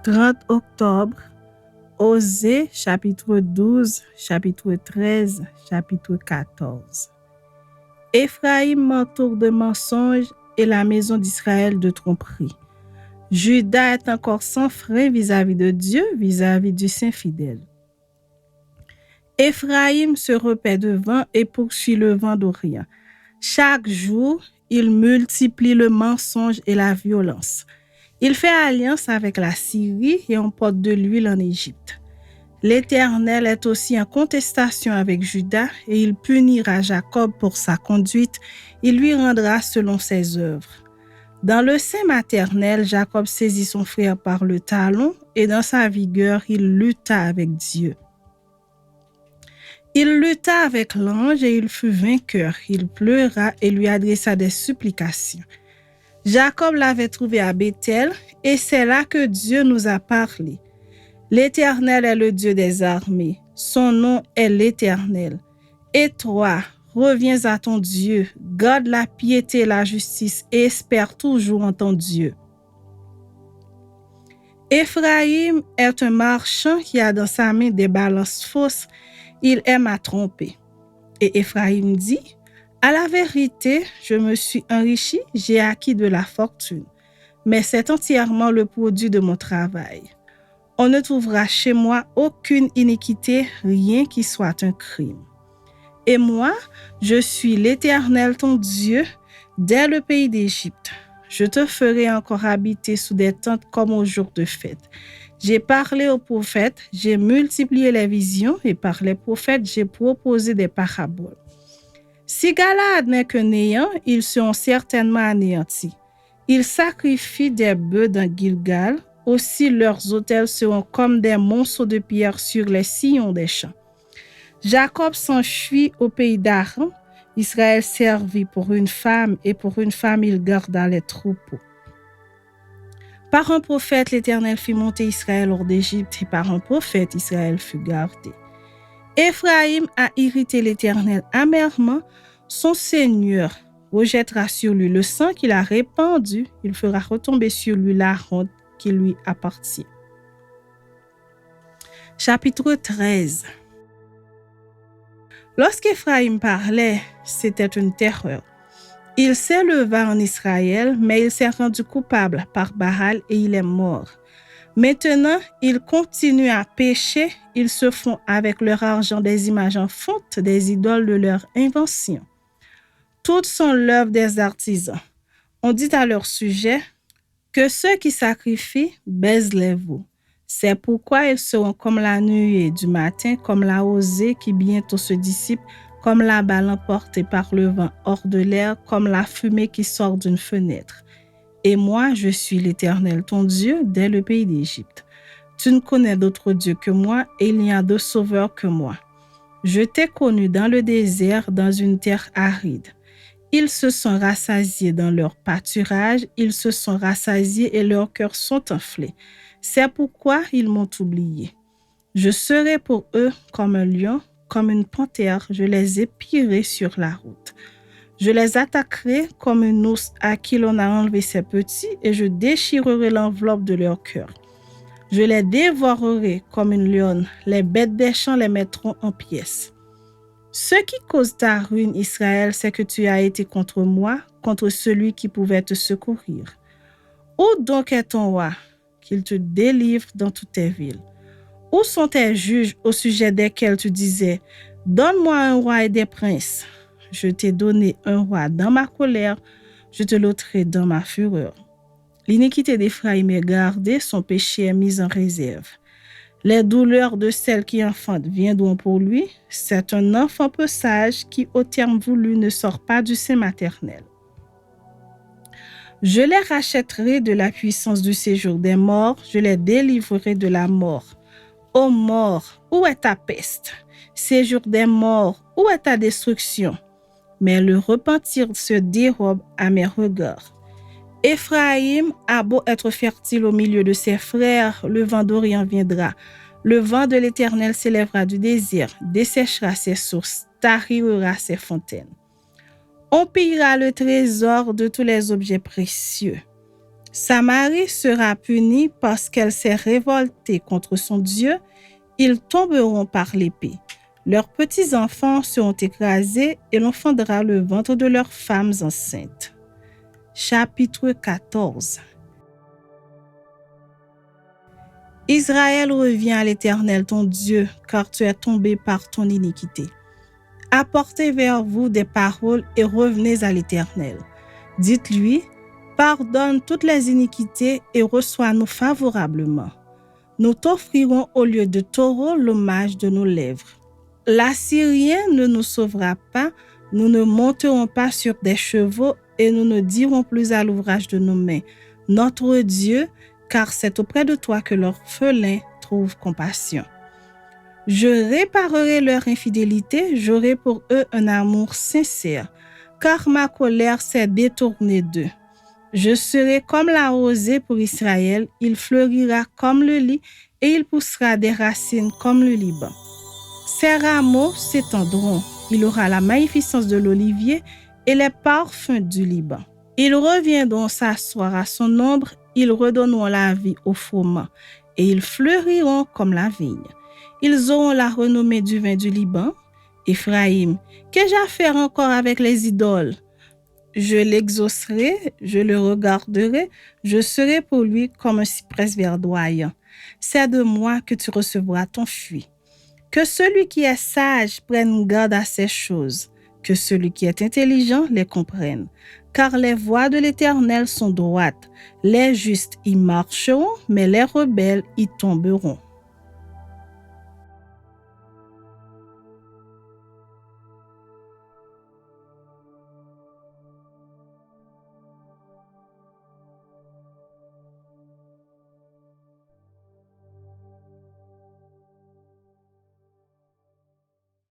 30 octobre, Osée, chapitre 12, chapitre 13, chapitre 14. Éphraïm m'entoure de mensonges et la maison d'Israël de tromperies. Juda est encore sans frein vis-à-vis de Dieu, vis-à-vis du Saint fidèle. Éphraïm se repaît devant et poursuit le vent d'Orient. Chaque jour, il multiplie le mensonge et la violence. Il fait alliance avec la Syrie et emporte de l'huile en Égypte. L'Éternel est aussi en contestation avec Juda et il punira Jacob pour sa conduite. Il lui rendra selon ses œuvres. Dans le sein maternel, Jacob saisit son frère par le talon et dans sa vigueur, il lutta avec Dieu. Il lutta avec l'ange et il fut vainqueur. Il pleura et lui adressa des supplications. Jacob l'avait trouvé à Béthel et c'est là que Dieu nous a parlé. L'Éternel est le Dieu des armées. Son nom est l'Éternel. Et toi, reviens à ton Dieu, garde la piété et la justice et espère toujours en ton Dieu. Éphraïm est un marchand qui a dans sa main des balances fausses. Il aime à tromper. Et Éphraïm dit, à la vérité, je me suis enrichi, j'ai acquis de la fortune. Mais c'est entièrement le produit de mon travail. On ne trouvera chez moi aucune iniquité, rien qui soit un crime. Et moi, je suis l'Éternel ton Dieu, dès le pays d'Égypte. Je te ferai encore habiter sous des tentes comme au jour de fête. J'ai parlé aux prophètes, j'ai multiplié les visions et par les prophètes, j'ai proposé des paraboles. Si Galaad n'est que néant, ils seront certainement anéantis. Ils sacrifient des bœufs dans Gilgal, aussi leurs autels seront comme des monceaux de pierre sur les sillons des champs. Jacob s'enfuit au pays d'Aram, Israël servit pour une femme et pour une femme il garda les troupeaux. Par un prophète, l'Éternel fit monter Israël hors d'Égypte et par un prophète, Israël fut gardé. Éphraïm a irrité l'Éternel amèrement, son Seigneur rejettera sur lui le sang qu'il a répandu, il fera retomber sur lui la honte qui lui appartient. Chapitre 13. Lorsqu'Éphraïm parlait, c'était une terreur. Il s'éleva en Israël, mais il s'est rendu coupable par Baal et il est mort. Maintenant, ils continuent à pécher, ils se font avec leur argent des images en fonte, des idoles de leur invention. Toutes sont l'œuvre des artisans. On dit à leur sujet que ceux qui sacrifient baisent les veaux. C'est pourquoi ils seront comme la nuée du matin, comme la rosée qui bientôt se dissipe, comme la balle emportée par le vent hors de l'air, comme la fumée qui sort d'une fenêtre. Et moi, je suis l'Éternel, ton Dieu, dès le pays d'Égypte. Tu ne connais d'autre Dieu que moi, et il n'y a de sauveur que moi. Je t'ai connu dans le désert, dans une terre aride. Ils se sont rassasiés dans leur pâturage, ils se sont rassasiés et leurs cœurs sont enflés. C'est pourquoi ils m'ont oublié. Je serai pour eux comme un lion, comme une panthère, je les épierai sur la route. Je les attaquerai comme une ours à qui l'on a enlevé ses petits et je déchirerai l'enveloppe de leur cœur. Je les dévorerai comme une lionne, les bêtes des champs les mettront en pièces. Ce qui cause ta ruine, Israël, c'est que tu as été contre moi, contre celui qui pouvait te secourir. Où donc est ton roi, qu'il te délivre dans toutes tes villes? Où sont tes juges au sujet desquels tu disais, donne-moi un roi et des princes? Je t'ai donné un roi dans ma colère, je te l'ôterai dans ma fureur. L'iniquité d'Éphraïm est gardée, son péché est mis en réserve. Les douleurs de celle qui enfante viendront pour lui. C'est un enfant peu sage qui, au terme voulu, ne sort pas du sein maternel. Je les rachèterai de la puissance du séjour des morts, je les délivrerai de la mort. Ô mort, où est ta peste? Séjour des morts, où est ta destruction? Mais le repentir se dérobe à mes regards. Éphraïm a beau être fertile au milieu de ses frères, le vent d'Orient viendra. Le vent de l'Éternel s'élèvera du désert, desséchera ses sources, tarira ses fontaines. On pillera le trésor de tous les objets précieux. Samarie sera punie parce qu'elle s'est révoltée contre son Dieu. Ils tomberont par l'épée. Leurs petits-enfants seront écrasés et l'on fendra le ventre de leurs femmes enceintes. Chapitre 14. Israël, revient à l'Éternel ton Dieu, car tu es tombé par ton iniquité. Apportez vers vous des paroles et revenez à l'Éternel. Dites-lui, pardonne toutes les iniquités et reçois-nous favorablement. Nous t'offrirons au lieu de taureau l'hommage de nos lèvres. L'Assyrien ne nous sauvera pas, nous ne monterons pas sur des chevaux et nous ne dirons plus à l'ouvrage de nos mains, notre Dieu, car c'est auprès de toi que l'orphelin trouve compassion. Je réparerai leur infidélité, j'aurai pour eux un amour sincère, car ma colère s'est détournée d'eux. Je serai comme la rosée pour Israël, il fleurira comme le lit et il poussera des racines comme le Liban. Ses rameaux s'étendront, il aura la magnificence de l'olivier et les parfums du Liban. Ils reviendront s'asseoir à son ombre, ils redonneront la vie au froment et ils fleuriront comme la vigne. Ils auront la renommée du vin du Liban. Éphraïm, qu'ai-je à faire encore avec les idoles? Je l'exaucerai, je le regarderai, je serai pour lui comme un cyprès verdoyant. C'est de moi que tu recevras ton fruit. Que celui qui est sage prenne garde à ces choses, que celui qui est intelligent les comprenne. Car les voies de l'Éternel sont droites, les justes y marcheront, mais les rebelles y tomberont.